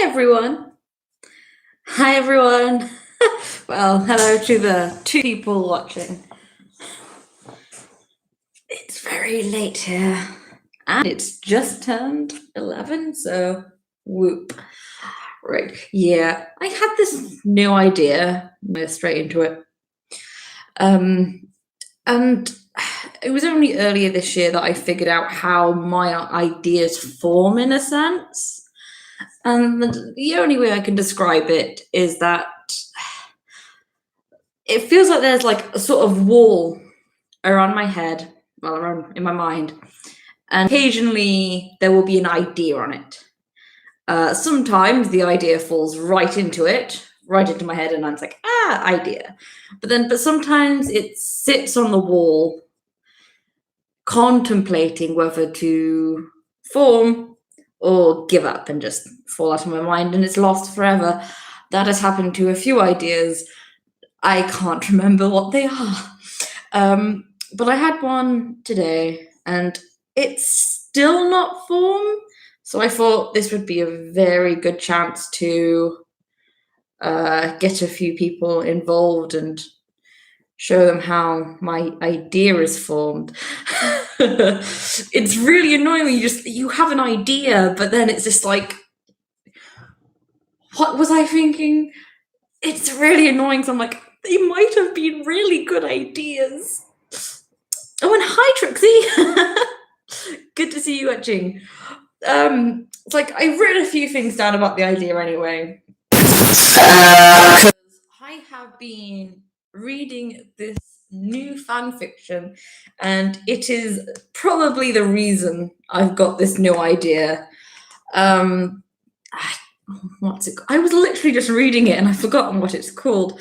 Hi everyone. Hi everyone. Well, hello to the two people watching. It's very late here and it's just turned 11, so whoop. Right. Yeah, I had this new idea. We're straight into it. And it was only earlier this year that I figured out how my ideas form in a sense. And the only way I can describe it is that it feels like there's like a sort of wall around my head, well, around in my mind, and occasionally there will be an idea on it. Sometimes the idea falls right into it, right into my head, and I'm like, idea. But sometimes it sits on the wall, contemplating whether to form or give up and just fall out of my mind, and it's lost forever. That has happened to a few ideas. I can't remember what they are. But I had one today and it's still not formed. So I thought this would be a very good chance to get a few people involved and show them how my idea is formed. It's really annoying when you have an idea, but then it's just like, what was I thinking? It's really annoying. So I'm like, they might have been really good ideas. Oh, and hi, Trixie. Good to see you watching. It's like I've written a few things down about the idea anyway. I have been reading this new fan fiction, and it is probably the reason I've got this new idea. What's it? I was literally just reading it, and I've forgotten what it's called.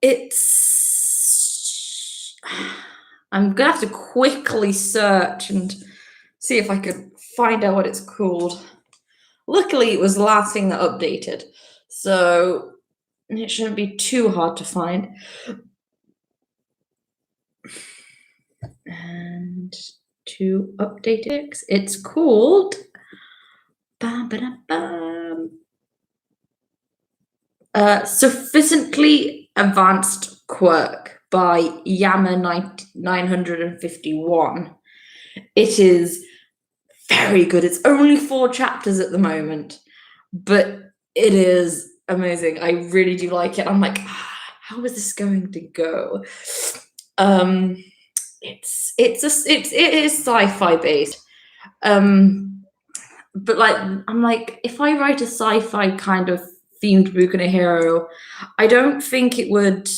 It's. I'm gonna have to quickly search and see if I could find out what it's called. Luckily, it was the last thing that updated, so it shouldn't be too hard to find. And to update it, it's called Sufficiently Advanced Quirk by Yama 951. It is very good. It's only 4 chapters at the moment, but it is amazing. I really do like it. I'm like, how is this going to go? It is sci-fi based. But like, I'm like, if I write a sci-fi kind of themed book and a hero, I don't think it would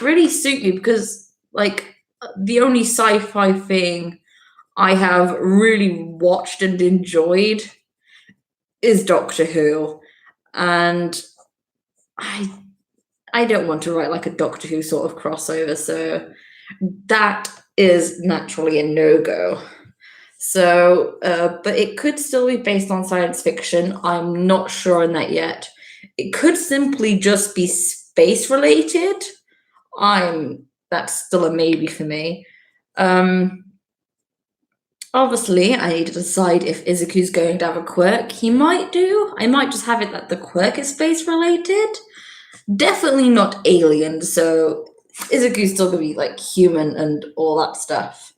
really suit me because like the only sci-fi thing I have really watched and enjoyed is Doctor Who, and I don't want to write like a Doctor Who sort of crossover, so that is naturally a no-go. So, but it could still be based on science fiction. I'm not sure on that yet. It could simply just be space related. That's still a maybe for me. Obviously, I need to decide if Izuku's going to have a quirk. He might do. I might just have it that the quirk is space related. Definitely not alien, so Izuku's still gonna be like human and all that stuff.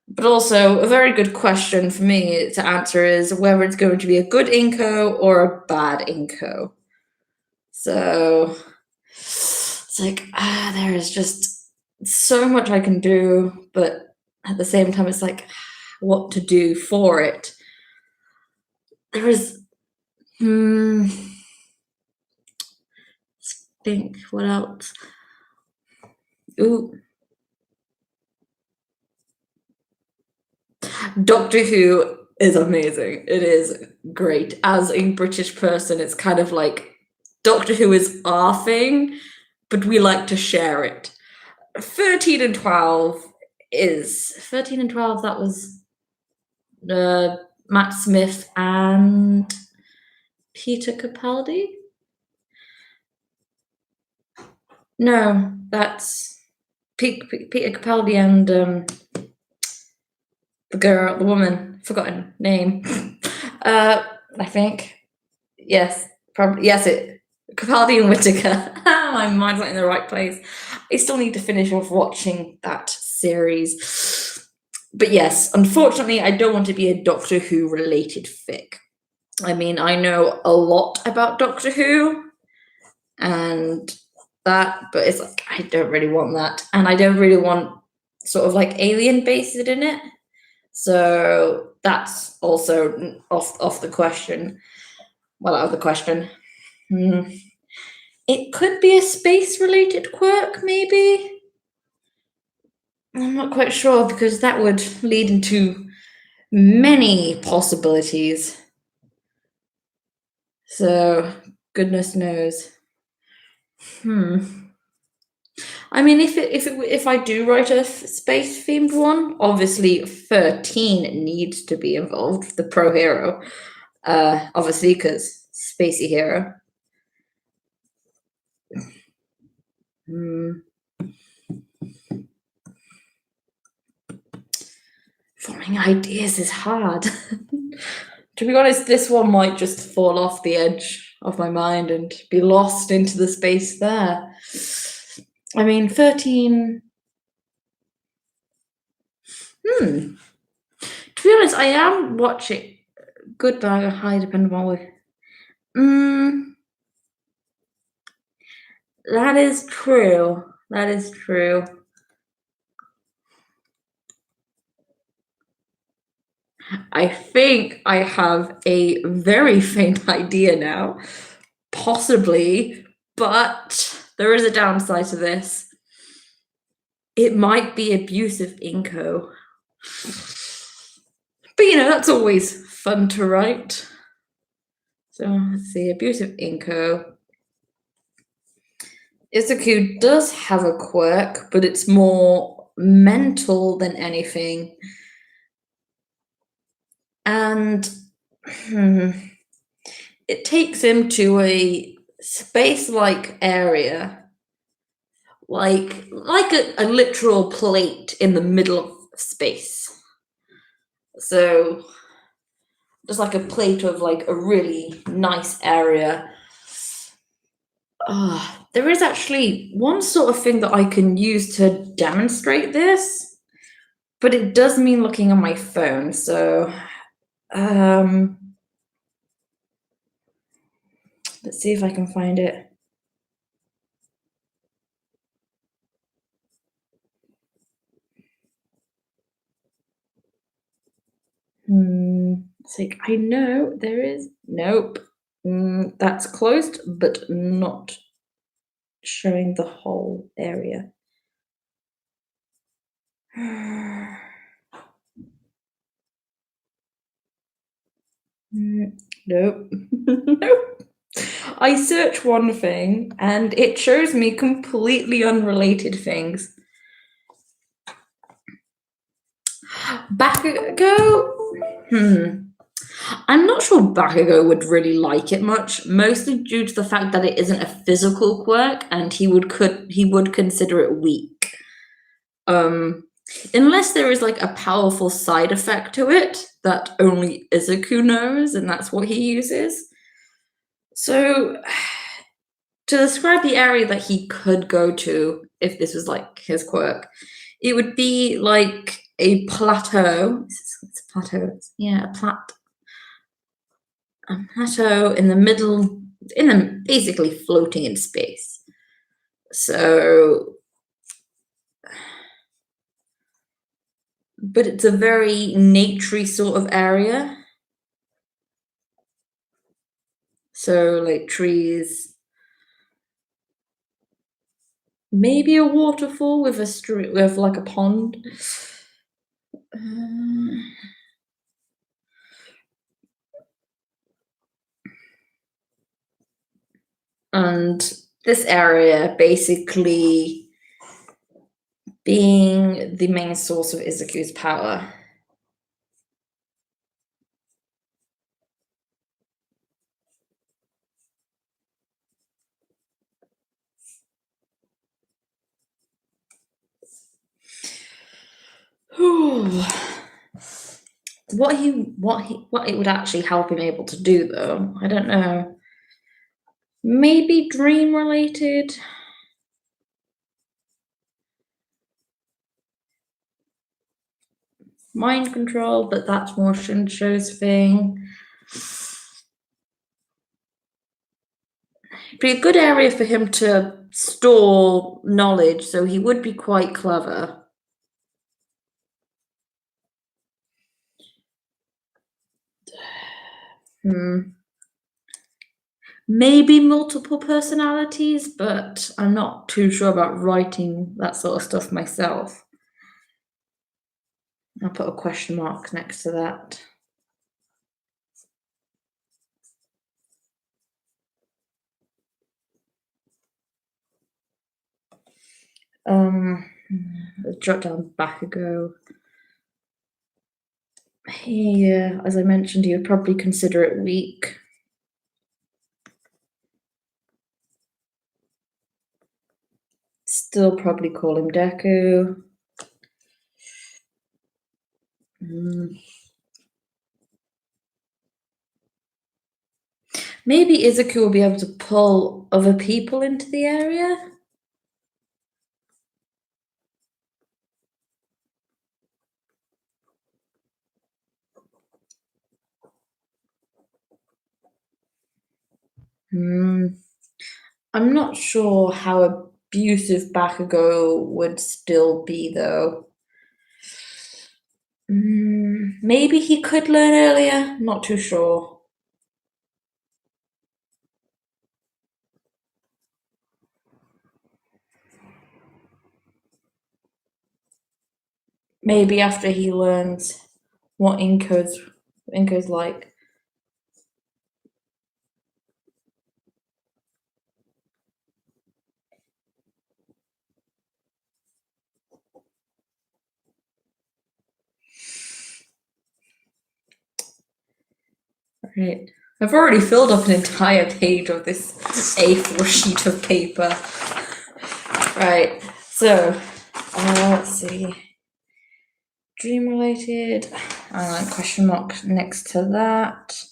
But also, a very good question for me to answer is whether it's going to be a good Inko or a bad Inko. So it's like, there is just so much I can do, but at the same time, it's like, what to do for it. There is, let's think, what else? Ooh. Doctor Who is amazing. It is great. As a British person, it's kind of like Doctor Who is our thing, but we like to share it. 13 and 12 is 13 and 12, that was Matt Smith and Peter Capaldi? No, that's Peter Capaldi and the woman, forgotten name. I think. Yes, probably. Yes, it. Capaldi and Whittaker. My mind's not in the right place. I still need to finish off watching that series. But yes, unfortunately, I don't want to be a Doctor Who related fic. I mean, I know a lot about Doctor Who and that, but it's like, I don't really want that. And I don't really want sort of like alien based in it. So that's also off the question. Well, out of the question. It could be a space related quirk, maybe. I'm not quite sure because that would lead into many possibilities. So, goodness knows. I mean, if I do write a space themed one, obviously 13 needs to be involved, the pro hero. Obviously, because spacey hero. Forming ideas is hard. To be honest, this one might just fall off the edge of my mind and be lost into the space there. I mean, 13. To be honest, I am watching Good, Bad, or High, depending on what. That is true. That is true. I think I have a very faint idea now, possibly, but there is a downside to this. It might be abusive Inco. But that's always fun to write. So let's see, abusive Inco. Izuku does have a quirk, but it's more mental than anything. And it takes him to a space-like area, like a literal plate in the middle of space. So just like a plate of like a really nice area. There is actually one sort of thing that I can use to demonstrate this, but it does mean looking on my phone. So let's see if I can find it. It's like, I know there is. Nope. That's closed, but not showing the whole area. Nope. Nope. I search one thing and it shows me completely unrelated things. Bakugo? I'm not sure Bakugo would really like it much, mostly due to the fact that it isn't a physical quirk and he would consider it weak. Unless there is like a powerful side effect to it that only Izuku knows, and that's what he uses. So, to describe the area that he could go to if this was like his quirk, it would be like a plateau. It's a plateau. Yeah, a plateau in the middle, basically floating in space. So, but it's a very naturey sort of area. So, like trees, maybe a waterfall with a stream, with like a pond. And this area basically being the main source of Izuku's power. What it would actually help him able to do, though, I don't know. Maybe dream related. Mind control, but that's more Shinsho's thing. Be a good area for him to store knowledge, so he would be quite clever. Maybe multiple personalities, but I'm not too sure about writing that sort of stuff myself. I'll put a question mark next to that. Let's jot down Bakugo. Yeah, as I mentioned, he would probably consider it weak. Still probably call him Deku. Maybe Izuku will be able to pull other people into the area. I'm not sure how abusive Bakugo would still be, though. Maybe he could learn earlier, not too sure. Maybe after he learns what Inko's like. Right. I've already filled up an entire page of this A4 sheet of paper. Right, so let's see. Dream related, question mark next to that.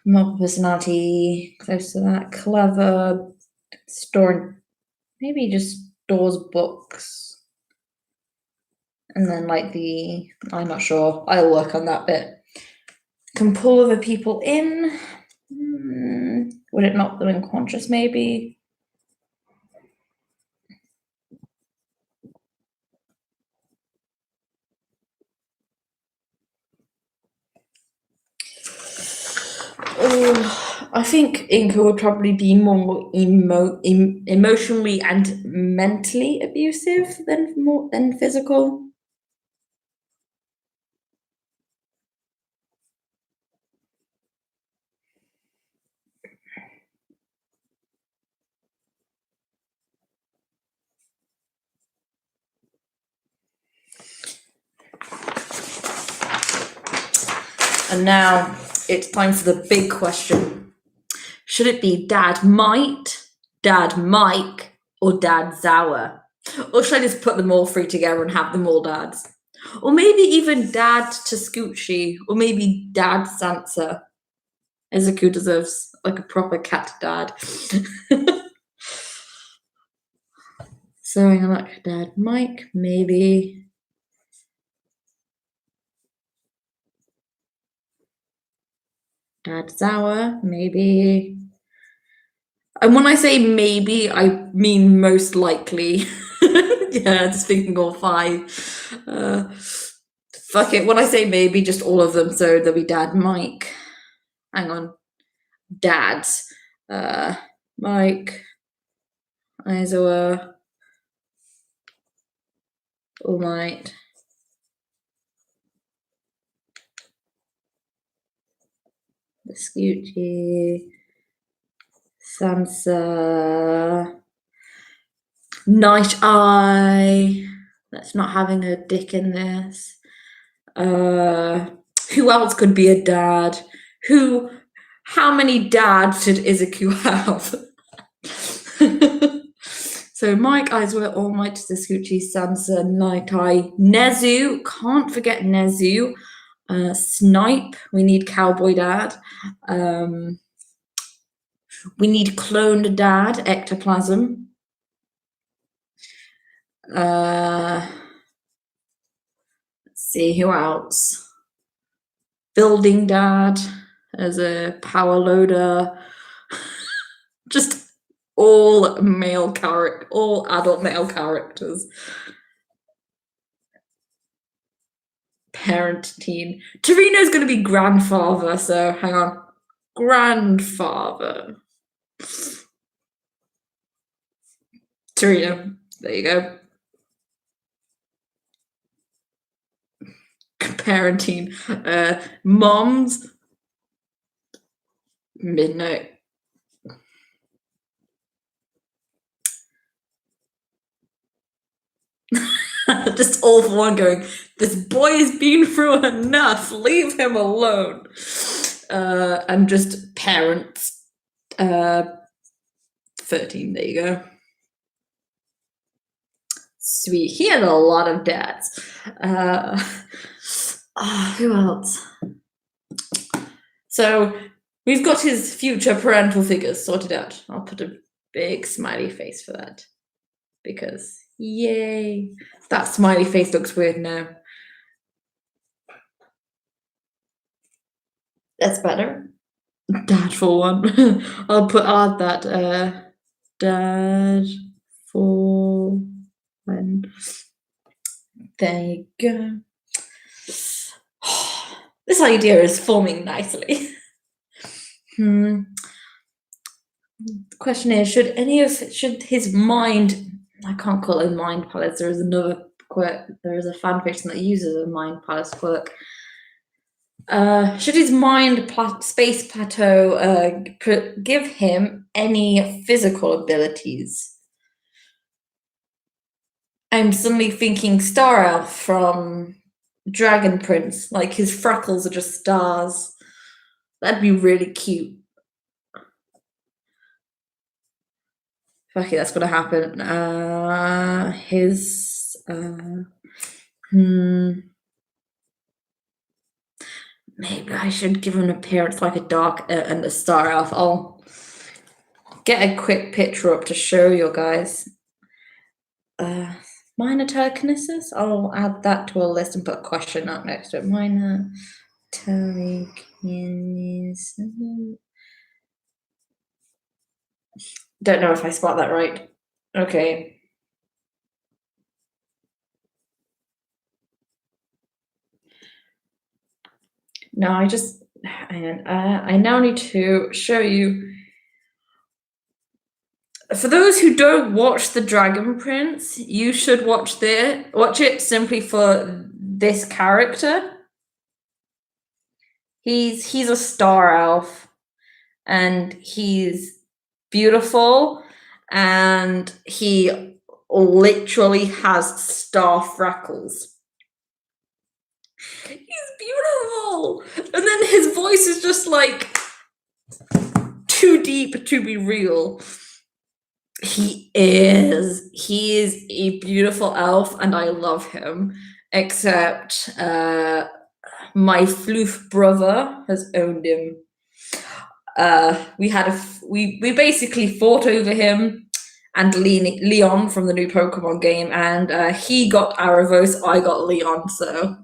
Multiple personality, close to that. Clever, store, maybe just stores books. And then like I'm not sure, I'll work on that bit. Can pull other people in. Would it knock them unconscious maybe? I think Inko would probably be more emotionally and mentally abusive than physical. And now it's time for the big question. Should it be Dad Might, Dad Mike, or Dad Zawa? Or should I just put them all three together and have them all dads? Or maybe even Dad Taskuchi, or maybe Dad Sansa. Izuku deserves like a proper cat dad. So I'm like Dad Mike, maybe. Dad Zawa, maybe. And when I say maybe, I mean most likely. Yeah, just thinking all five. Fuck it. When I say maybe, just all of them. So there'll be Dad Mike. Hang on. Dads. Mike. Aizawa. All Might. Scoochie. Sansa. Night Eye. That's not having a dick in this. Who else could be a dad? How many dads should Izuku have? So Mike, Aizawa, All Might, Scoochie, Sansa, Night Eye, Nezu. Can't forget Nezu. Snipe. We need Cowboy Dad. We need cloned dad, ectoplasm. Let's see, who else? Building dad as a power loader. Just all adult male characters. Parent teen. Torino's going to be grandfather, so hang on. Grandfather. Torino. There you go. Parenting. Moms. Midnight. Just all for one going, this boy has been through enough, leave him alone. And just parents. 13, there you go. Sweet. He had a lot of dads. Who else? So we've got his future parental figures sorted out. I'll put a big smiley face for that. Because, yay. That smiley face looks weird now. That's better. Dad for one. I'll add that. Dad for one. There you go. This idea is forming nicely. The question is, should his mind, I can't call it mind palace, there is another quirk, there is a fan fiction that uses a mind palace quirk. Should his mind space plateau give him any physical abilities? I'm suddenly thinking Star Elf from Dragon Prince, like his freckles are just stars. That'd be really cute. Okay, that's gonna happen. Maybe I should give him an appearance like a dark and a Star Elf. I'll get a quick picture up to show you guys. Minor telekinesis? I'll add that to a list and put a question up next to it. Minor telekinesis. Don't know if I spelled that right. Okay. Now I now need to show you. For those who don't watch The Dragon Prince, you should watch it simply for this character. He's a Star Elf, and he's beautiful, and he literally has star freckles. He's beautiful, and then his voice is just like too deep to be real. He is a beautiful elf, and I love him. Except my floof brother has owned him. We basically fought over him and Leon from the new Pokemon game, and he got Aravos, I got Leon, so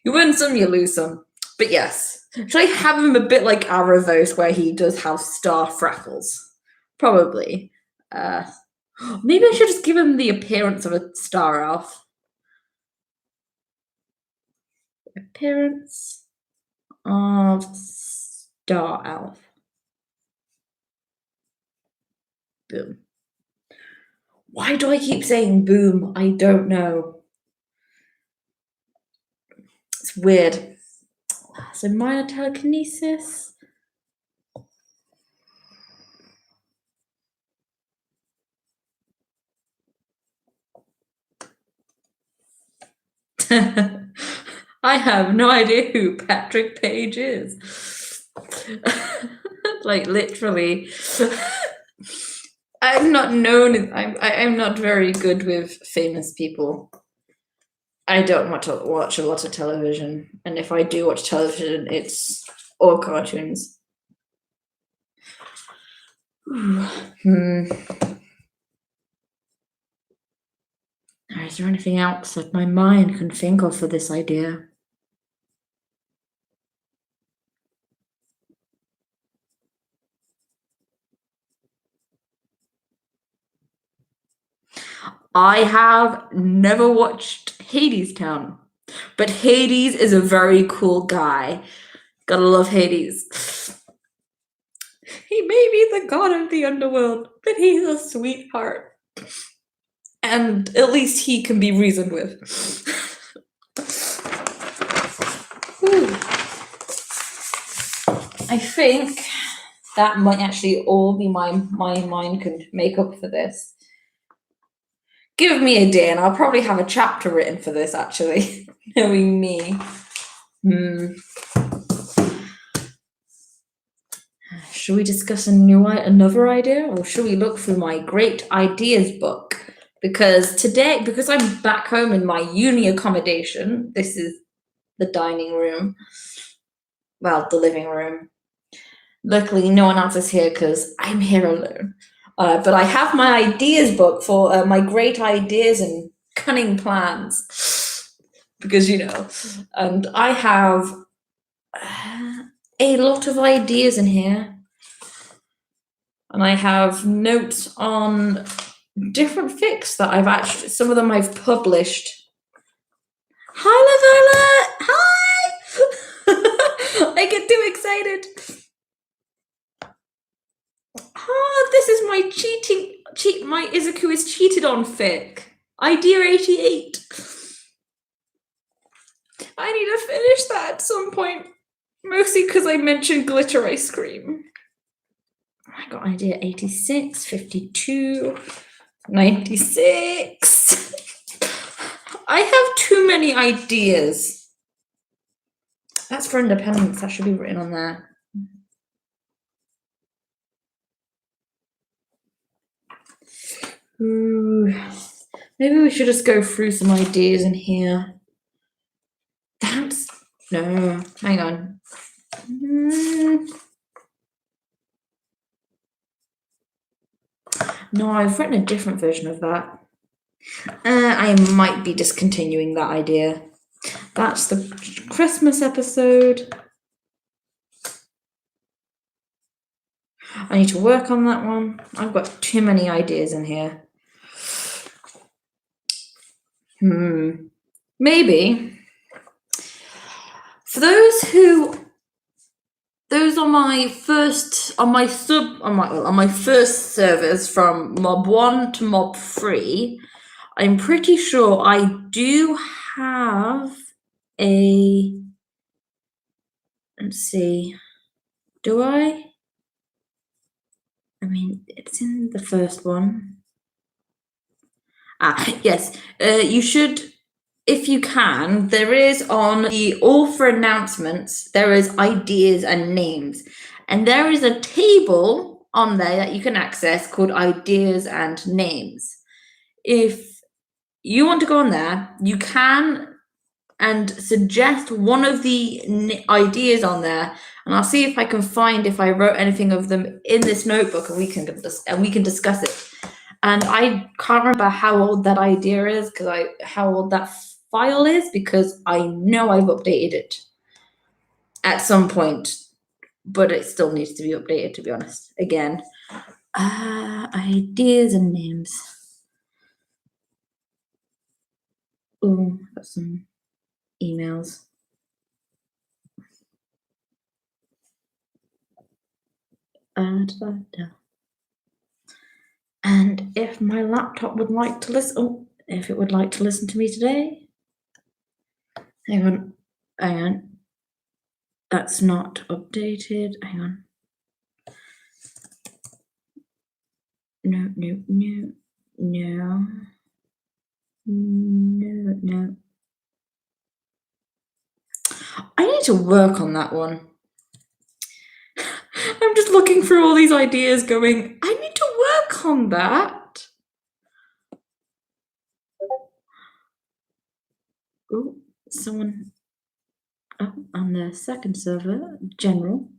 you win some, you lose some. But yes, should I have him a bit like Aravos, where he does have star freckles? Probably. Maybe I should just give him the appearance of a Star Elf. Appearance of Star Elf. Boom. Why do I keep saying boom? I don't know. It's weird. So minor telekinesis. I have no idea who Patrick Page is. Like literally. I'm not known. I'm not very good with famous people. I don't watch a lot of television, and if I do watch television, it's all cartoons. Is there anything else that my mind can think of for this idea? I have never watched Hadestown, but Hades is a very cool guy. Gotta love Hades. He may be the god of the underworld, but he's a sweetheart. And at least he can be reasoned with. I think that might actually all be my mind can make up for this. Give me a day and I'll probably have a chapter written for this, actually, knowing me. Should we discuss another idea, or should we look through my great ideas book? Because I'm back home in my uni accommodation, this is the dining room, well, the living room. Luckily, no one else is here because I'm here alone. But I have my ideas book for my great ideas and cunning plans. Because, and I have a lot of ideas in here. And I have notes on different fics that some of them I've published. Hi, Lavella! Hi! I get too excited. This is my Izuku is cheated on fic. Idea 88. I need to finish that at some point. Mostly because I mentioned glitter ice cream. I got idea 86, 52, 96. I have too many ideas. That's for independence. That should be written on there. Ooh, maybe we should just go through some ideas in here. No, hang on. No, I've written a different version of that. I might be discontinuing that idea. That's the Christmas episode. I need to work on that one. I've got too many ideas in here. Maybe for those on my first servers from mob 1 to mob 3, I'm pretty sure I do have a, let's see, do I? I mean, it's in the first one. Yes, you should, if you can, there is on the author announcements, there is ideas and names. And there is a table on there that you can access called ideas and names. If you want to go on there, you can and suggest one of the ideas on there, and I'll see if I can find if I wrote anything of them in this notebook, and we can discuss it. And I can't remember how old that idea is, how old that file is, because I know I've updated it at some point, but it still needs to be updated, to be honest. Again, ideas and names. Oh, got some emails. And if my laptop would like to listen, if it would like to listen to me today, hang on. That's not updated. Hang on. No. I need to work on that one. I'm just looking through all these ideas going, I need to work on that. Oh, someone on the second server, general.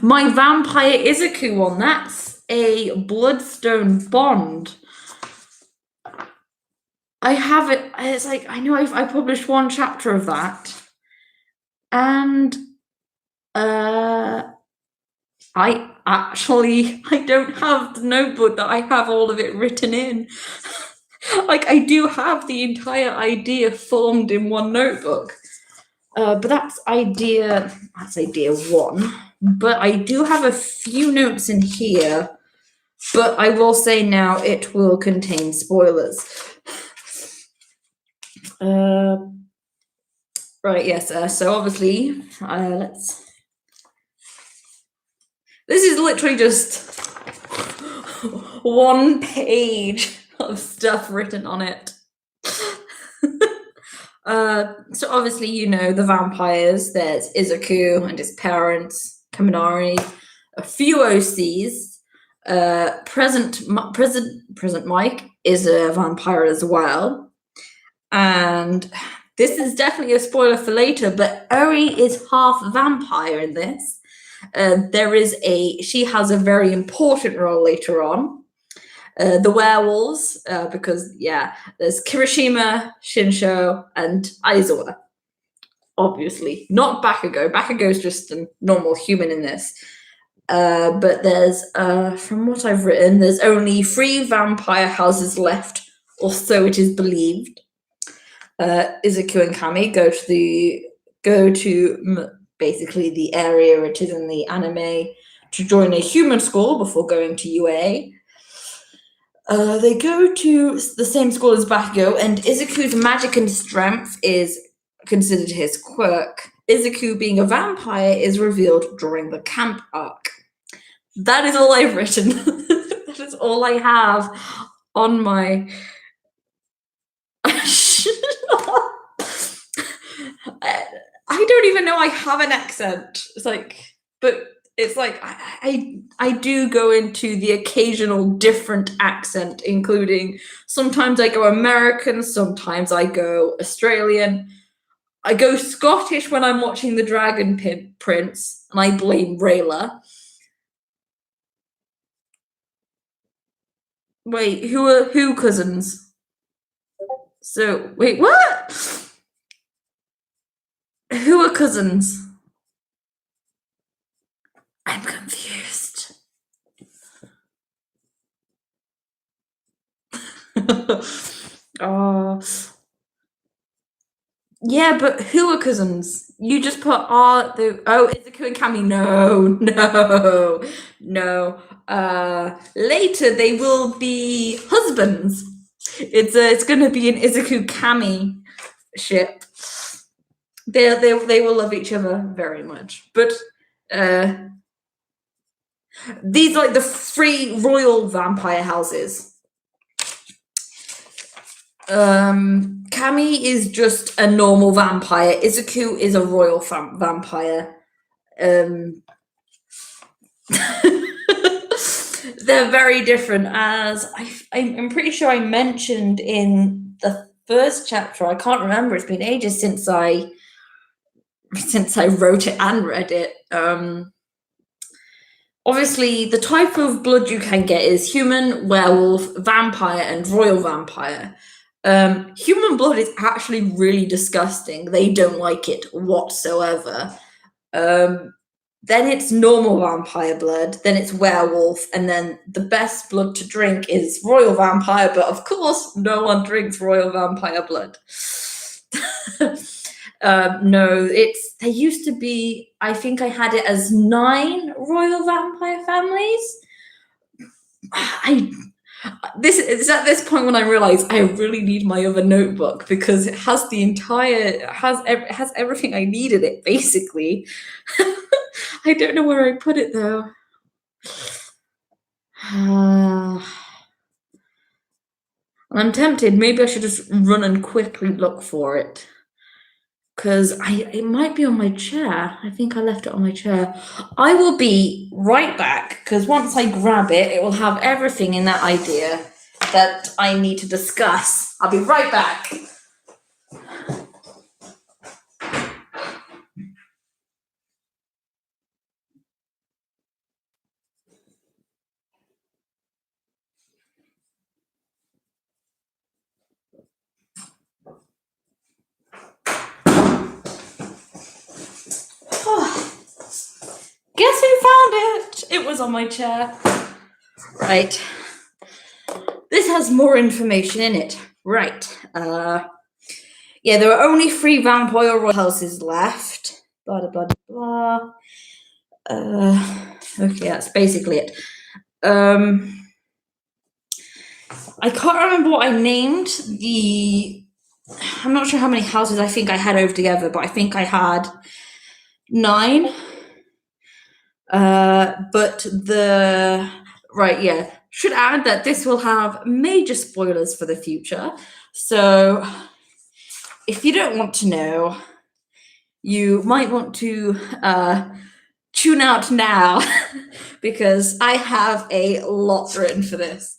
My vampire Izuku one, that's a bloodstone bond. I have it. It's like I know I published one chapter of that, and I don't have the notebook that I have all of it written in. Like I do have the entire idea formed in one notebook, but that's idea one. But I do have a few notes in here. But I will say now it will contain spoilers. Right, yes. So obviously, let's. This is literally just one page of stuff written on it. So obviously, you know the vampires. There's Izuku and his parents, Kaminari, a few OCs. Present Mike is a vampire as well, and this is definitely a spoiler for later. But Eri is half vampire in this. She has a very important role later on. The werewolves, because there's Kirishima, Shinsho, and Aizawa. Obviously, not Bakugo. Bakugo's just a normal human in this. But there's, from what I've written, there's only 3 vampire houses left, or so it is believed. Izuku and Kami go to basically the area it is in the anime to join a human school before going to UA. They go to the same school as Bakugo, and Izuku's magic and strength is considered his quirk. Izuku being a vampire is revealed during the camp arc. That is all I've written. That is all I have on my. I don't even know I have an accent. It's like, but it's like I do go into the occasional different accent, including sometimes I go American, sometimes I go Australian. I go Scottish when I'm watching The Dragon Prince, and I blame Rayla. Wait, who cousins? So wait, what? Who are cousins? I'm confused. Oh. Yeah, but who are cousins? You just put Izuku and Kami. No. Later they will be husbands. It's gonna be an Izuku Kami ship. They will love each other very much. But these are like the 3 royal vampire houses. Kami is just a normal vampire. Izuku is a royal vampire. They're very different, as I'm pretty sure I mentioned in the first chapter. I can't remember. It's been ages since I wrote it and read it. Obviously, the type of blood you can get is human, werewolf, vampire, and royal vampire. Human blood is actually really disgusting. They don't like it whatsoever. Then it's normal vampire blood, then it's werewolf, and then the best blood to drink is royal vampire, but of course, no one drinks royal vampire blood. No, there used to be, I think I had it as 9 royal vampire families. This is at this point when I realize I really need my other notebook, because it has everything I need in it, basically. I don't know where I put it though. I'm tempted. Maybe I should just run and quickly look for it, because it might be on my chair. I think I left it on my chair. I will be right back, because once I grab it, it will have everything in that idea that I need to discuss. I'll be right back. It was on my chair. Right. This has more information in it. Right. Yeah, there are only 3 vampire royal houses left. Blah, blah, blah, blah. Okay, that's basically it. I can't remember what I named I'm not sure how many houses I think I had over together, but I think I had 9. Should add that this will have major spoilers for the future. So if you don't want to know, you might want to tune out now because I have a lot written for this.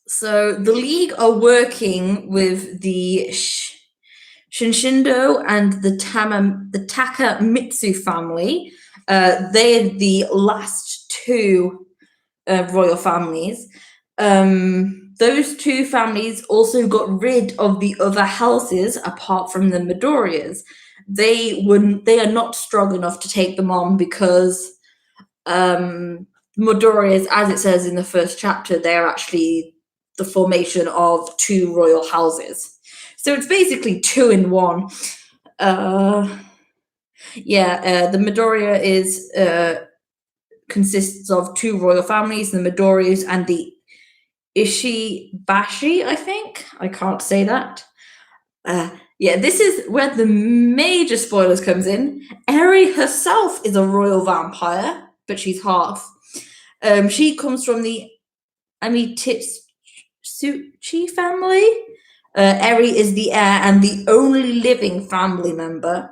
So the League are working with the Shinshindo and the Takamitsu family. They're the last 2 royal families. Those 2 families also got rid of the other houses apart from the Midoriyas. They are not strong enough to take them on because Midoriyas, as it says in the first chapter, they're actually the formation of 2 royal houses. So it's basically 2 in 1. The Midoriya consists of 2 royal families, the Midoriyas and the Ishibashi, I think. I can't say that. This is where the major spoilers comes in. Eri herself is a royal vampire, but she's half. She comes from the Amitsuchi family. Eri is the heir and the only living family member.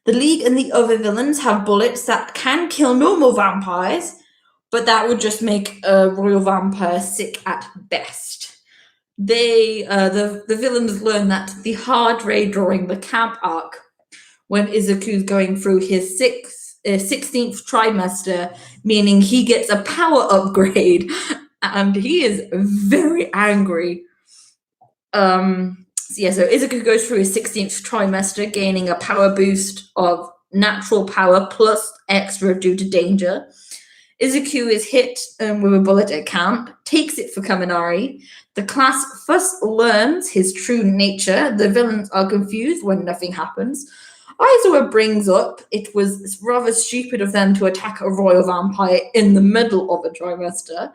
The League and the other villains have bullets that can kill normal vampires, but that would just make a royal vampire sick at best. The villains learn that the hard raid during the camp arc, when Izuku's going through his 16th trimester, meaning he gets a power upgrade, and he is very angry. So Izuku goes through his 16th trimester, gaining a power boost of natural power plus extra due to danger. Izuku is hit with a bullet at camp, takes it for Kaminari. The class first learns his true nature. The villains are confused when nothing happens. Aizawa brings up it was rather stupid of them to attack a royal vampire in the middle of a trimester.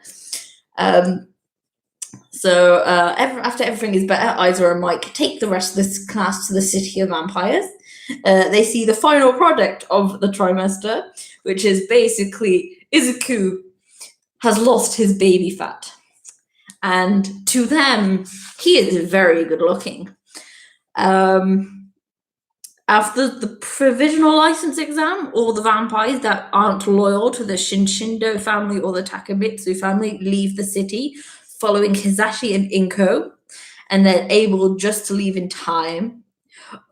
After everything is better, Aizawa and Mike take the rest of this class to the City of Vampires. They see the final product of the trimester, which is basically Izuku has lost his baby fat. And to them, he is very good looking. After the provisional license exam, all the vampires that aren't loyal to the Shinshindo family or the Takamitsu family leave the city, following Hisashi and Inko, and they're able just to leave in time.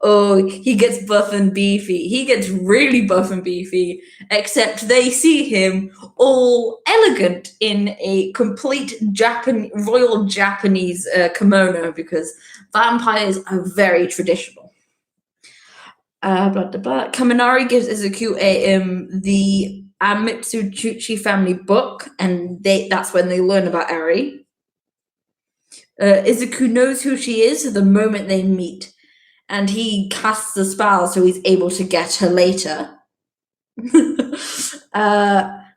Oh, he gets buff and beefy. He gets really buff and beefy, except they see him all elegant in a complete royal Japanese kimono, because vampires are very traditional. Kaminari gives Izuku the Amitsuchi family book, and that's when they learn about Eri. Izuku knows who she is the moment they meet, and he casts a spell so he's able to get her later.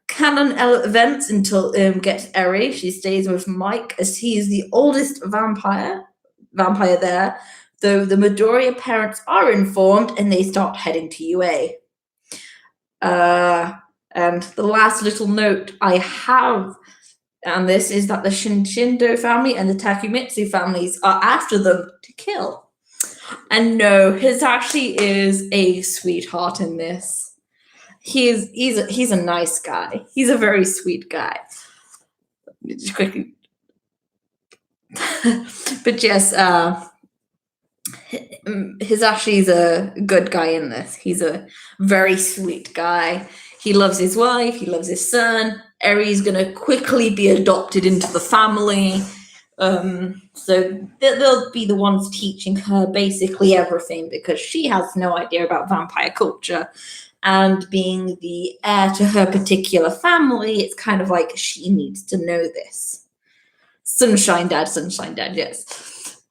Canon events until gets Eri. She stays with Mike as he is the oldest vampire there, though the Midoriya parents are informed and they start heading to UA. And the last little note I have on this is that the Shinshindo family and the Takamitsu families are after them to kill. And no, Hisashi is a sweetheart in this. He's a nice guy. He's a very sweet guy. Just quickly. But yes, Hisashi's a good guy in this. He's a very sweet guy. He loves his wife. He loves his son. Eri's gonna quickly be adopted into the family. So they'll be the ones teaching her basically everything, because she has no idea about vampire culture. And being the heir to her particular family, it's kind of like she needs to know this. Sunshine Dad, yes.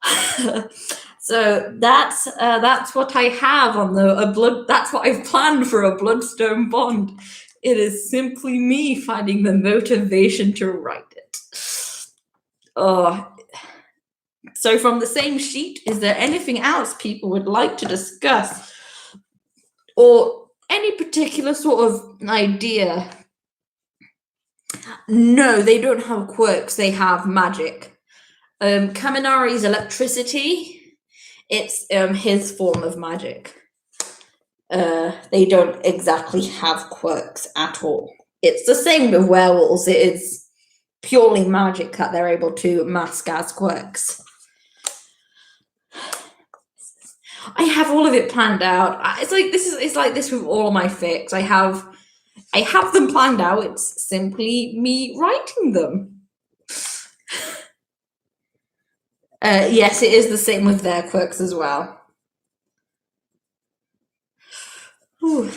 So that's what I have on a blood. That's what I've planned for a Bloodstone Bond. It is simply me finding the motivation to write it. So from the same sheet, is there anything else people would like to discuss, or any particular sort of idea? No, they don't have quirks. They have magic. Kaminari's electricity. It's his form of magic. They don't exactly have quirks at all. It's the same with werewolves. It is purely magic that they're able to mask as quirks. I have all of it planned out. It's like this with all of my fics. I have them planned out. It's simply me writing them. Yes, it is the same with their quirks as well. Ooh.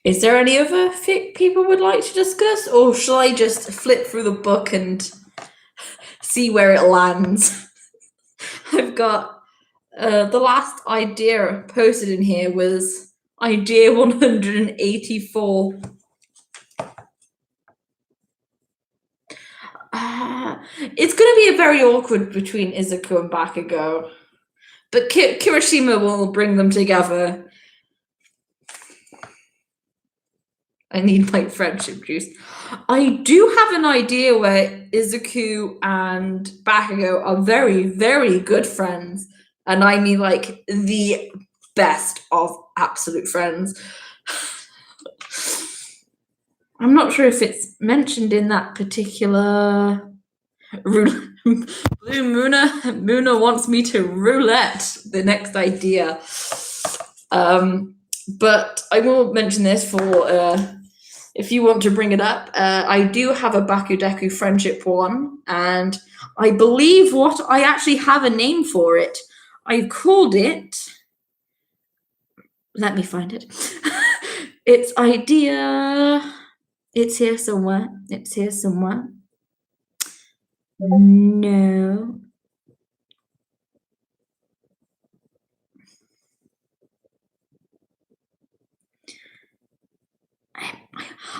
Is there any other fic people would like to discuss, or shall I just flip through the book and see where it lands? I've got the last idea posted in here was idea 184. It's going to be very awkward between Izuku and Bakugo, but Kirishima will bring them together. I need my friendship juice. I do have an idea where Izuku and Bakugo are very, very good friends, and I mean like the best of absolute friends. I'm not sure if it's mentioned in that particular Blue Muna wants me to roulette the next idea. But I will mention this for if you want to bring it up. I do have a Bakudeku friendship one, and I believe I actually have a name for it. I've called it. Let me find it. It's idea. It's here somewhere. No.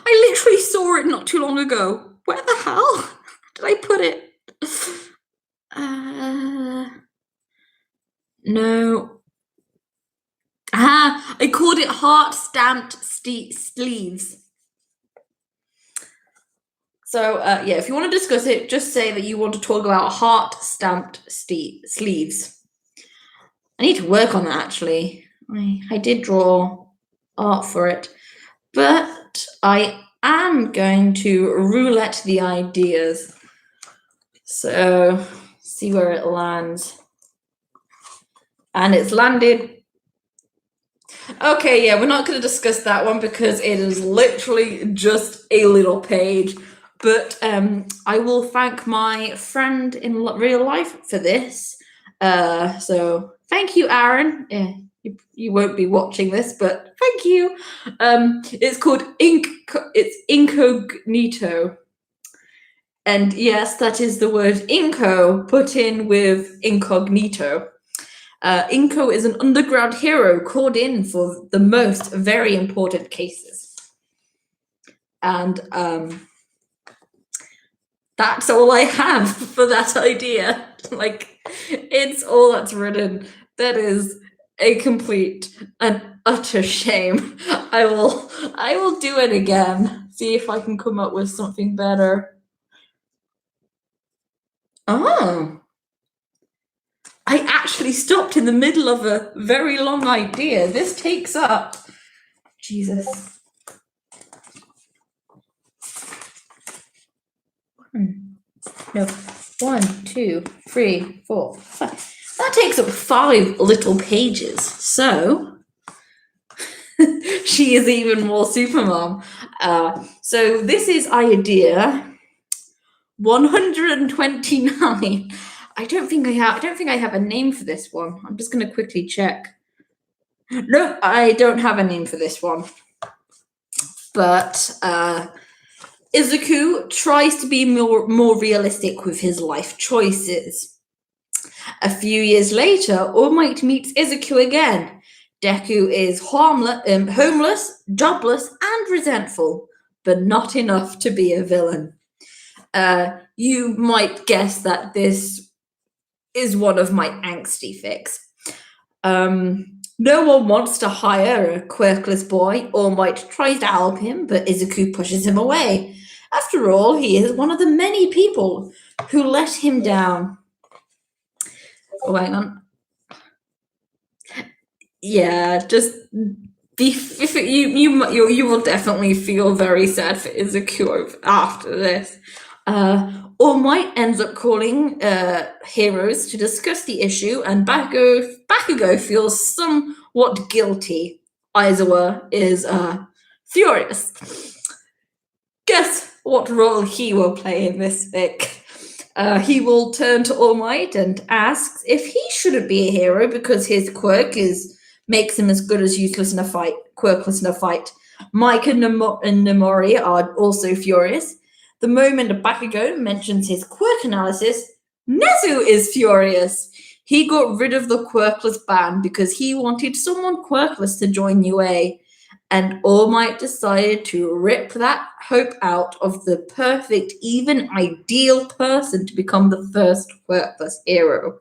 I literally saw it not too long ago. Where the hell did I put it? No. I called it heart stamped sleeves. So yeah, if you want to discuss it, just say that you want to talk about heart stamped sleeves. I need to work on that actually. I did draw art for it, but I am going to roulette the ideas. So see where it lands. And it's landed. Okay, yeah, we're not going to discuss that one because it is literally just a little page. But I will thank my friend in real life for this. So thank you, Aaron. Yeah, you won't be watching this, but thank you. It's called It's Incognito. And yes, that is the word Inco put in with incognito. Inco is an underground hero called in for the most very important cases. And that's all I have for that idea. Like, it's all that's written. That is a complete and utter shame. I will do it again. See if I can come up with something better. Oh. I actually stopped in the middle of a very long idea. This takes up. Jesus. No. 1, 2, 3, 4, 5. That takes up 5 little pages. So she is even more supermom. So this is idea 129. I don't think I have a name for this one. I'm just going to quickly check. No, I don't have a name for this one. But Izuku tries to be more realistic with his life choices. A few years later, All Might meets Izuku again. Deku is homeless, jobless, and resentful, but not enough to be a villain. You might guess that this is one of my angsty fics. No one wants to hire a quirkless boy. All Might tries to help him, but Izuku pushes him away. After all, he is one of the many people who let him down. Oh, hang on. Yeah, just you will definitely feel very sad for Izuku after this. All Might ends up calling heroes to discuss the issue, and Bakugo feels somewhat guilty. Aizawa is furious. Guess what role he will play in this fic? He will turn to All Might and asks if he shouldn't be a hero because his quirk makes him as good as quirkless in a fight. Mike and Nomori are also furious. The moment Bakugo mentions his quirk analysis, Nezu is furious. He got rid of the quirkless ban because he wanted someone quirkless to join UA. And All Might decided to rip that hope out of the perfect, even ideal person to become the first quirkless hero.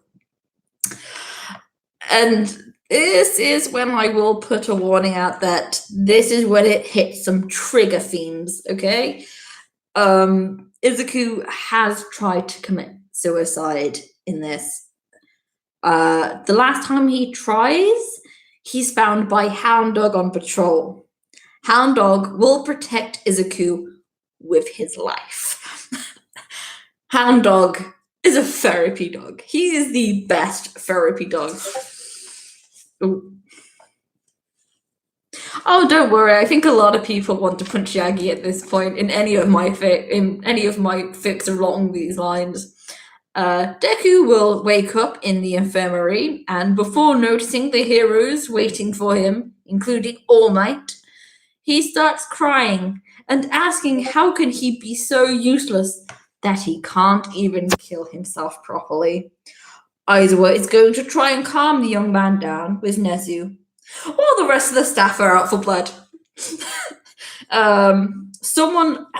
And this is when I will put a warning out that this is when it hits some trigger themes, okay? Izuku has tried to commit suicide in this. The last time he tries, he's found by Hound Dog on patrol. Hound Dog will protect Izuku with his life. Hound Dog is a therapy dog. He is the best therapy dog. Ooh. Oh, don't worry. I think a lot of people want to punch Yagi at this point in any of my fics along these lines. Deku will wake up in the infirmary, and before noticing the heroes waiting for him, including All Might, he starts crying and asking how can he be so useless that he can't even kill himself properly. Aizawa is going to try and calm the young man down with Nezu, while the rest of the staff are out for blood.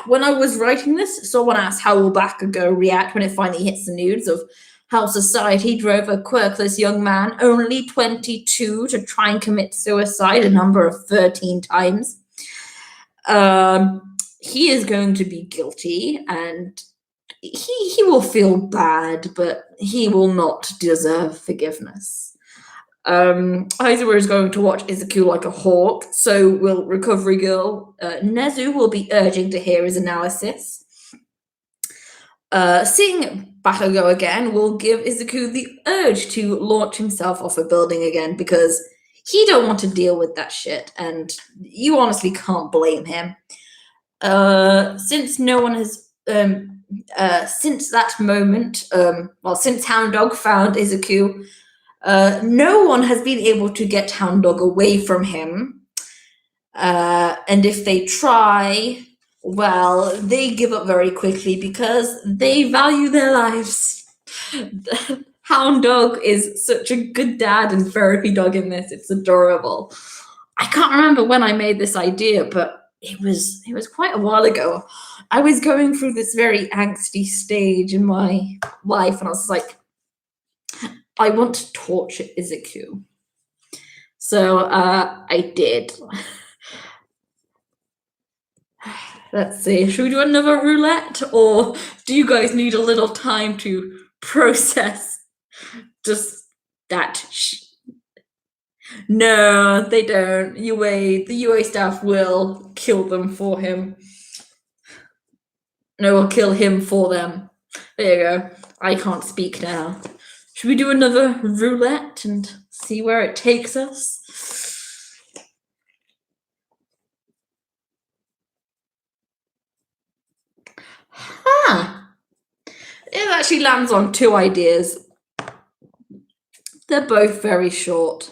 When I was writing this, someone asked how will Bakugo react when it finally hits the news of how society drove a quirkless young man, only 22, to try and commit suicide a number of 13 times. He is going to be guilty, and he will feel bad, but he will not deserve forgiveness. Aizawa is going to watch Izuku like a hawk, so will Recovery Girl. Nezu will be urging to hear his analysis. Seeing Bakugo again will give Izuku the urge to launch himself off a building again because he don't want to deal with that shit, and you honestly can't blame him. Since no one has since that moment, since Hound Dog found Izuku, no one has been able to get Hound Dog away from him. And if they try, well, they give up very quickly because they value their lives. Hound Dog is such a good dad and therapy dog in this. It's adorable. I can't remember when I made this idea, but it was quite a while ago. I was going through this very angsty stage in my life, and I was like, I want to torture Izuku. So I did. Let's see. Should we do another roulette, or do you guys need a little time to process just that? No, they don't. The UA staff will kill them for him. No, we'll kill him for them. There you go. I can't speak now. Should we do another roulette and see where it takes us? It actually lands on 2 ideas. They're both very short.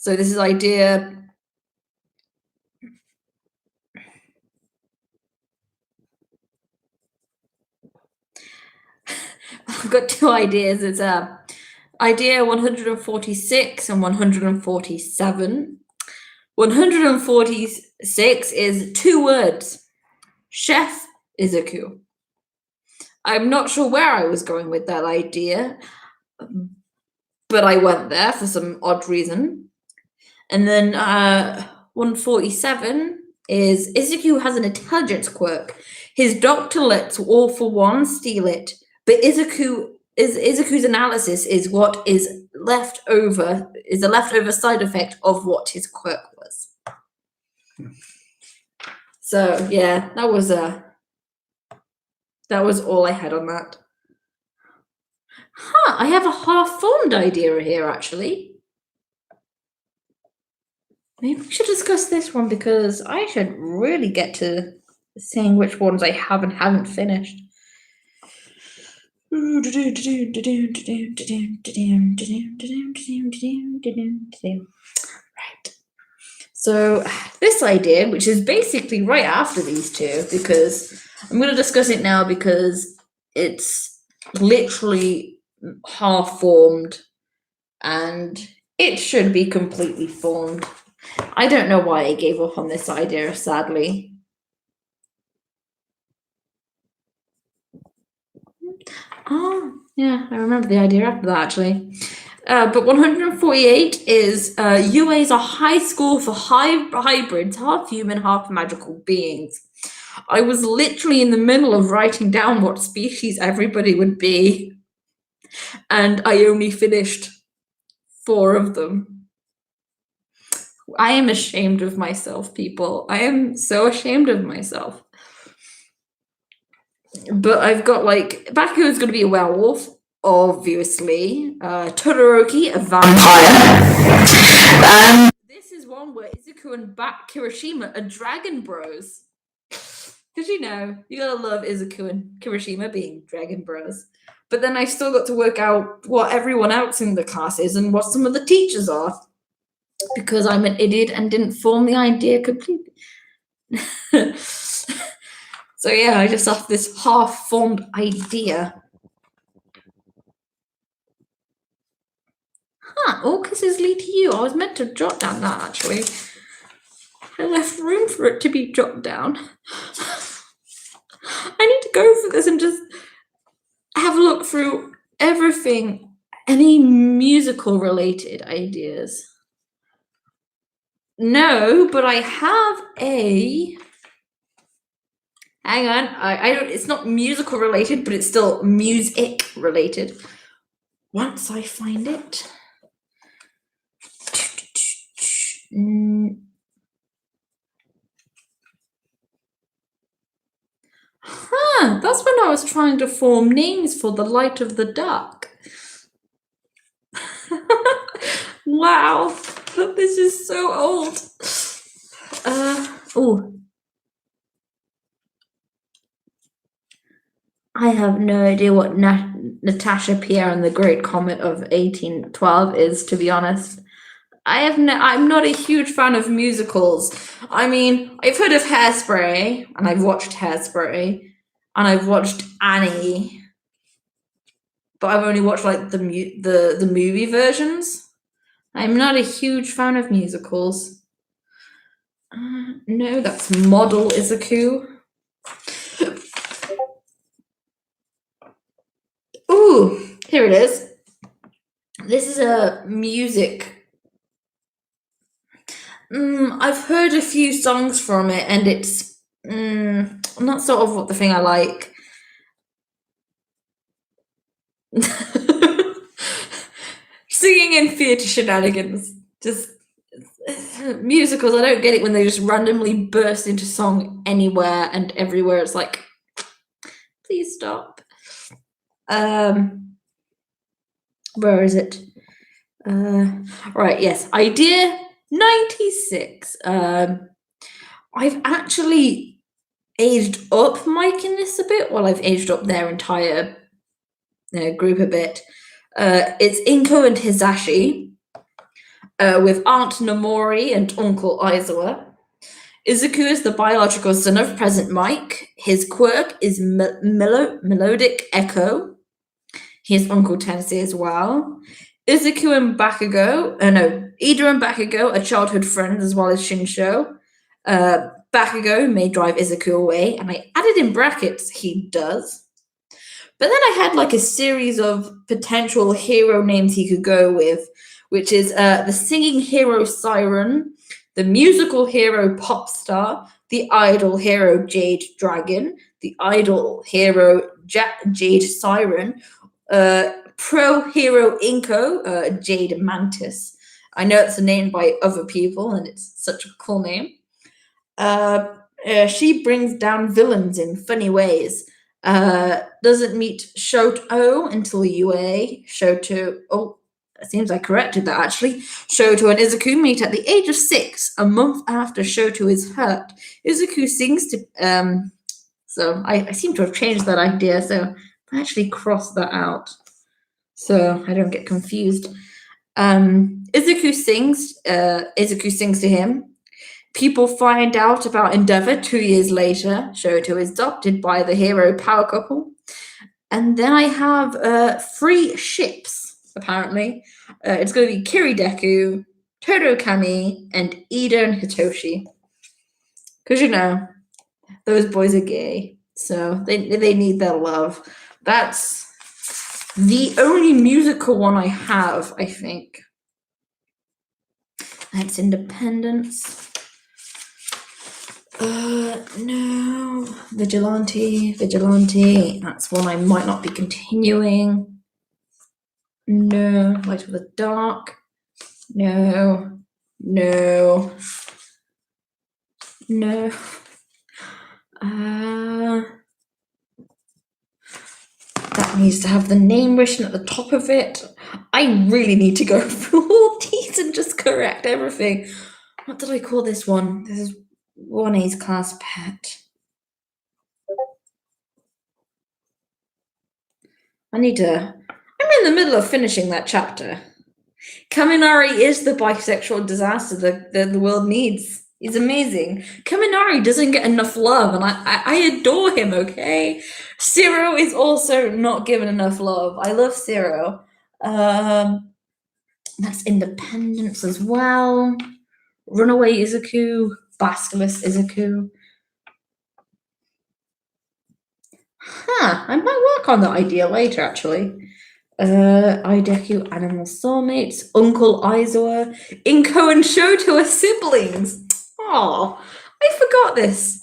So this is idea. I've got two ideas. It's idea 146 and 147. 146 is 2 words. Chef Izuku. I'm not sure where I was going with that idea, but I went there for some odd reason. And then 147 is Izuku has an intelligence quirk. His doctor lets All for One steal it, but Izuku's analysis is what is left over, is the leftover side effect of what his quirk was. So yeah, that was all I had on that. I have a half-formed idea here, actually. Maybe we should discuss this one because I should really get to seeing which ones I have and haven't finished. Right. So this idea, which is basically right after these two, because I'm going to discuss it now because it's literally half formed and it should be completely formed. I don't know why I gave up on this idea, sadly. Oh, yeah, I remember the idea after that, actually. But 148 is UA is a high school for hybrids, half human, half magical beings. I was literally in the middle of writing down what species everybody would be, and I only finished 4 of them. I am ashamed of myself, people. I am so ashamed of myself. But I've got like Bakugo is going to be a werewolf, obviously. Todoroki, a vampire. And this is one where Izuku and Kirishima are dragon bros. Because you gotta love Izuku and Kirishima being dragon bros. But then I still got to work out what everyone else in the class is and what some of the teachers are. Because I'm an idiot and didn't form the idea completely. So yeah, I just have this half-formed idea. All kisses lead to you. I was meant to jot down that, actually. I left room for it to be jotted down. I need to go for this and just have a look through everything. Any musical-related ideas? No, but I have a... Hang on, I don't. It's not musical related, but it's still music related. Once I find it. That's when I was trying to form names for the light of the dark. Wow, this is so old. I have no idea what Natasha Pierre and the Great Comet of 1812 is, to be honest. I'm not a huge fan of musicals. I mean, I've heard of Hairspray, and I've watched Hairspray, and I've watched Annie, but I've only watched like the movie versions. I'm not a huge fan of musicals. No, that's Model Izuku. Ooh, here it is. This is a music. I've heard a few songs from it, and it's not sort of what the thing I like. Singing in theatre shenanigans. Just musicals, I don't get it when they just randomly burst into song anywhere and everywhere. It's like, please stop. Where is it? Right, yes. Idea 96. I've actually aged up Mike in this a bit. Well, I've aged up their entire group a bit. It's Inko and Hisashi. with Aunt Nomori and Uncle Aizawa. Izuku is the biological son of President Mike. His quirk is melodic echo. He has Uncle Tensei as well. Izuku and Bakugo, no, Ida and Bakugo are childhood friends as well as Shinsho. Bakugo may drive Izuku away, and I added in brackets, he does. But then I had like a series of potential hero names he could go with, which is the singing hero Siren, the musical hero Popstar, the idol hero Jade Dragon, the idol hero Jade Siren, pro hero Inko, Jade Mantis. I know it's a name by other people, and it's such a cool name. She brings down villains in funny ways. Doesn't meet Shoto until UA. Shoto, oh, it seems I corrected that actually. Shoto and Izuku meet at the age of 6, a month after Shoto is hurt. Izuku sings to, so I seem to have changed that idea, so I actually crossed that out so I don't get confused. Izuku sings to him. People find out about Endeavor 2 years later. Shoto is adopted by the hero power couple. And then I have 3 ships, apparently. It's going to be Kirideku, Todokami, and Ida and Hitoshi. Because, you know, those boys are gay. So they need their love. That's the only musical one I have, I think. That's Independence. No. Vigilante. That's one I might not be continuing. No. Light of the Dark. No. That needs to have the name written at the top of it. I really need to go through all these and just correct everything. What did I call this one? This is 1A's class pet. I'm in the middle of finishing that chapter. Kaminari is the bisexual disaster the world needs. He's amazing. Kaminari doesn't get enough love, and I adore him, okay? Zero is also not given enough love. I love Zero. That's Independence as well. Runaway Izuku, Basculus Izuku. I might work on that idea later, actually. Ideku, Animal Soulmates, Uncle Aizawa, Inko and Shoto are siblings. Oh, I forgot this.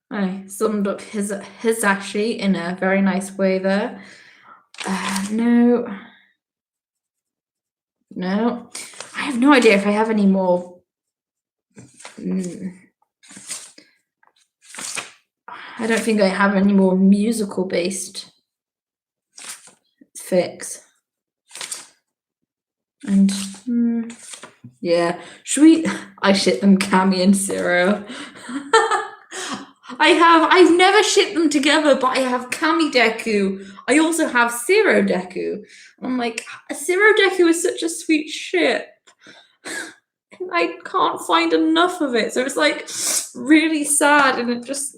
I summed up his Hisashi in a very nice way there. No. I have no idea if I have any more. I don't think I have any more musical based fics. And yeah, I ship them Cammy and Zero. I've never shipped them together, but I have Kami Deku. I also have Zero Deku. I'm like, Zero Deku is such a sweet ship. I can't find enough of it. So it's like really sad, and it just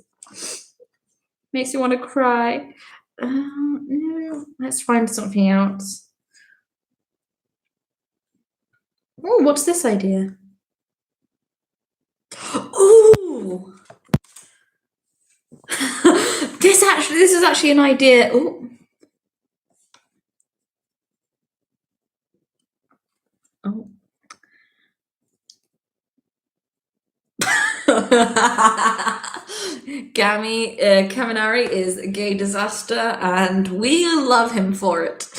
makes me want to cry. No, let's find something else. Oh, what's this idea? Ooh! This is actually an idea. Ooh. Oh. Kaminari is a gay disaster, and we love him for it.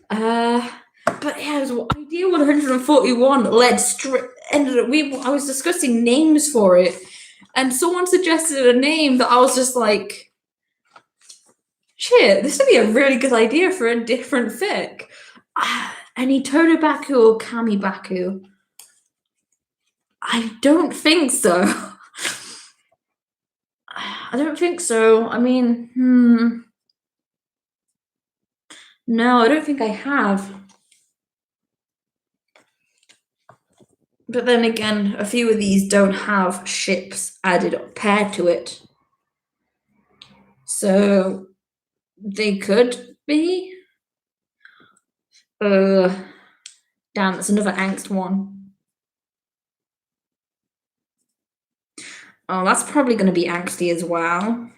But yeah, it was idea 141 I was discussing names for it, and someone suggested a name that I was just like, shit, this would be a really good idea for a different fic. Any Todobaku or Kamibaku? I don't think so. I don't think so. I mean, No, I don't think I have. But then again, a few of these don't have ships added or paired to it. So they could be. Damn, that's another angst one. Oh, that's probably going to be angsty as well.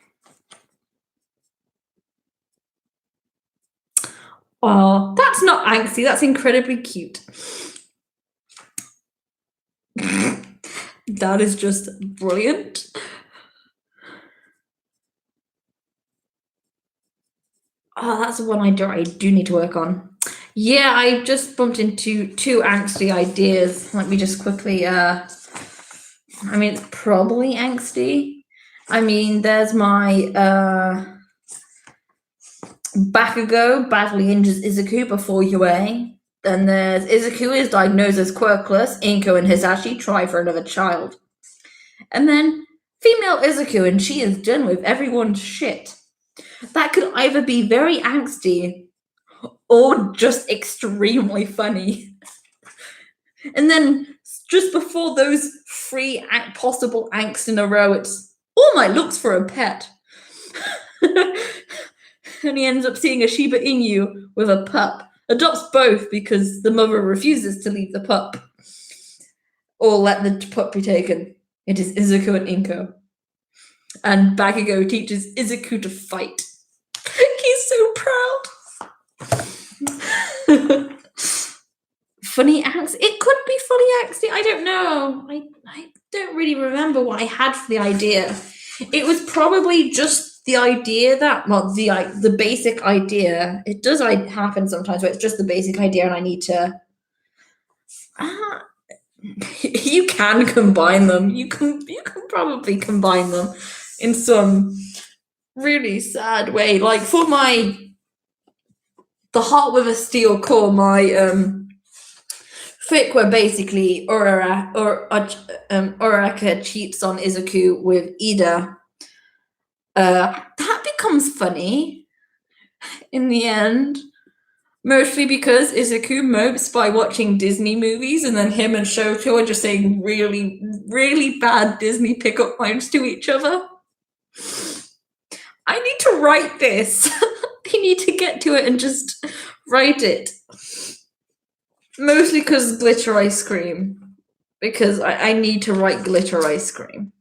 Oh, that's not angsty. That's incredibly cute. That is just brilliant. Oh, that's one I do need to work on. Yeah, I just bumped into two angsty ideas. Let me just quickly I mean, it's probably angsty. I mean, there's my Bakugo badly injures Izuku before UA. Then there's Izuku is diagnosed as quirkless. Inko and Hisashi try for another child. And then female Izuku, and she is done with everyone's shit. That could either be very angsty or just extremely funny. And then just before those three possible angst in a row, it's all my looks for a pet. And he ends up seeing a Shiba Inu with a pup. Adopts both because the mother refuses to leave the pup or let the pup be taken. It is Izuku and Inko. And Bakugo teaches Izuku to fight. He's so proud. Funny angst. It could be funny angsty. I don't know. I don't really remember what I had for the idea. It was probably just the idea that, well, the basic idea. It does happen sometimes where it's just the basic idea, and I need to. You can combine them. You can probably combine them in some really sad way. Like for the Heart with a Steel Core, my fic where basically Uraraka cheats on Izuku with Ida. That becomes funny in the end. Mostly because Izuku mopes by watching Disney movies, and then him and Shoto are just saying really, really bad Disney pickup lines to each other. I need to write this. I need to get to it and just write it. Mostly because glitter ice cream. Because I need to write glitter ice cream.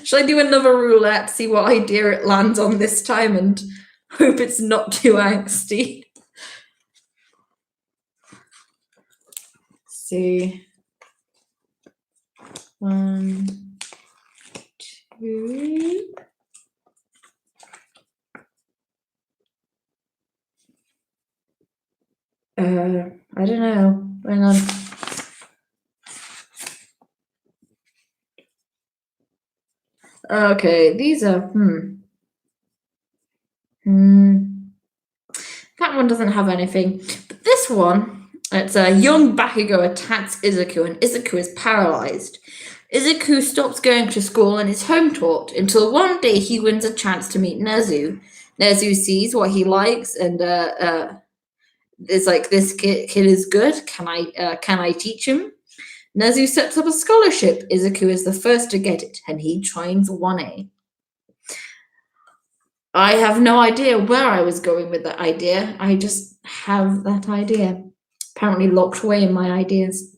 Should I do another roulette, see what idea it lands on this time, and hope it's not too angsty? See. 1, 2. I don't know. Hang on. Okay, these are that one doesn't have anything. But this one, it's a young Bakugo attacks Izuku, and Izuku is paralyzed. Izuku stops going to school and is home taught until one day he wins a chance to meet Nezu. Nezu sees what he likes and is like, this kid is good. Can I teach him? Nezu sets up a scholarship. Izuku is the first to get it, and he joins 1A. I have no idea where I was going with that idea. I just have that idea. Apparently locked away in my ideas.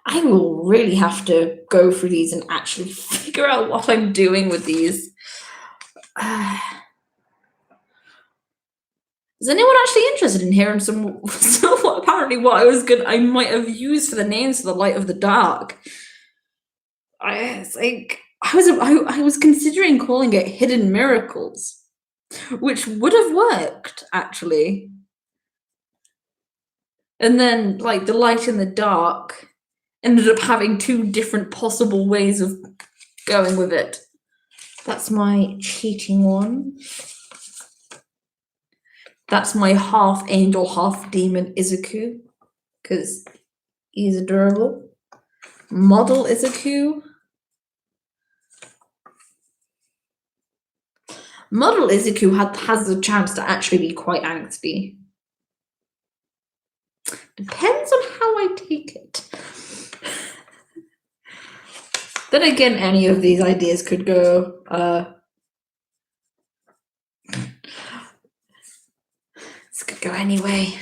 I will really have to go through these and actually figure out what I'm doing with these. Is anyone actually interested in hearing some apparently what I might have used for the names for the Light of the Dark? I was considering calling it Hidden Miracles, which would have worked actually. And then like the Light in the Dark ended up having two different possible ways of going with it. That's my cheating one. That's my half angel, half demon Izuku, because he's adorable. Model Izuku. Model Izuku has the chance to actually be quite angsty. Depends on how I take it. Then again, any of these ideas could go. This could go anyway.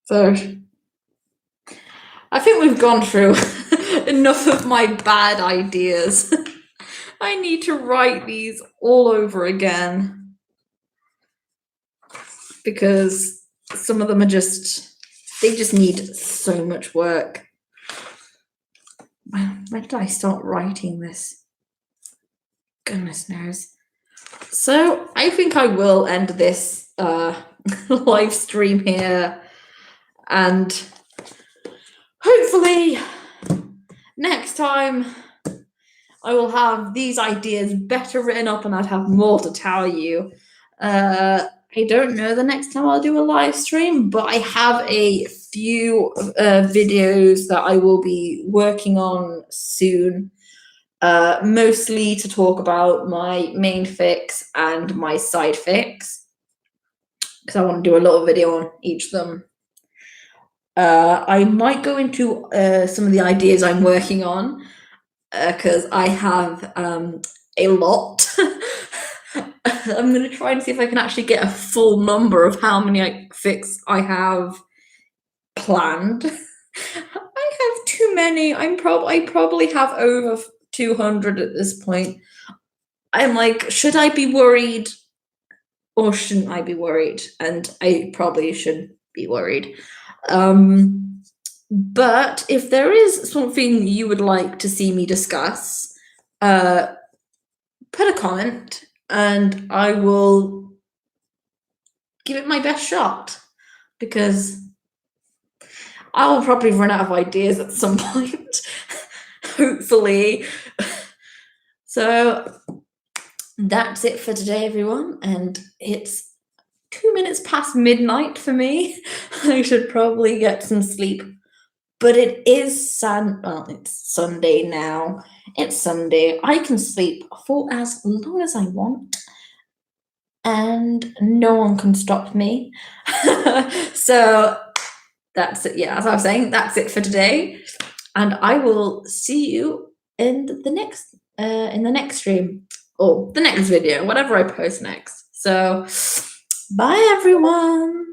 So, I think we've gone through enough of my bad ideas. I need to write these all over again because some of them are they just need so much work. When did I start writing this? Goodness knows. So I think I will end this live stream here, and hopefully next time I will have these ideas better written up and I'd have more to tell you. I don't know the next time I'll do a live stream, but I have a few videos that I will be working on soon, mostly to talk about my main fics and my side fics, because I want to do a little video on each of them. I might go into some of the ideas I'm working on, because I have a lot. I'm going to try and see if I can actually get a full number of how many fics I have planned. I have too many. I probably have over 200 at this point. I'm like, should I be worried or shouldn't I be worried? And I probably should be worried. But if there is something you would like to see me discuss, put a comment and I will give it my best shot, because I will probably run out of ideas at some point, hopefully. So that's it for today, everyone. And it's 2 minutes past midnight for me. I should probably get some sleep. But it is it's Sunday now. It's Sunday. I can sleep for as long as I want, and no one can stop me. So that's it. Yeah, as I was saying, that's it for today. And I will see you in the next stream, or the next video, whatever I post next. So bye, everyone.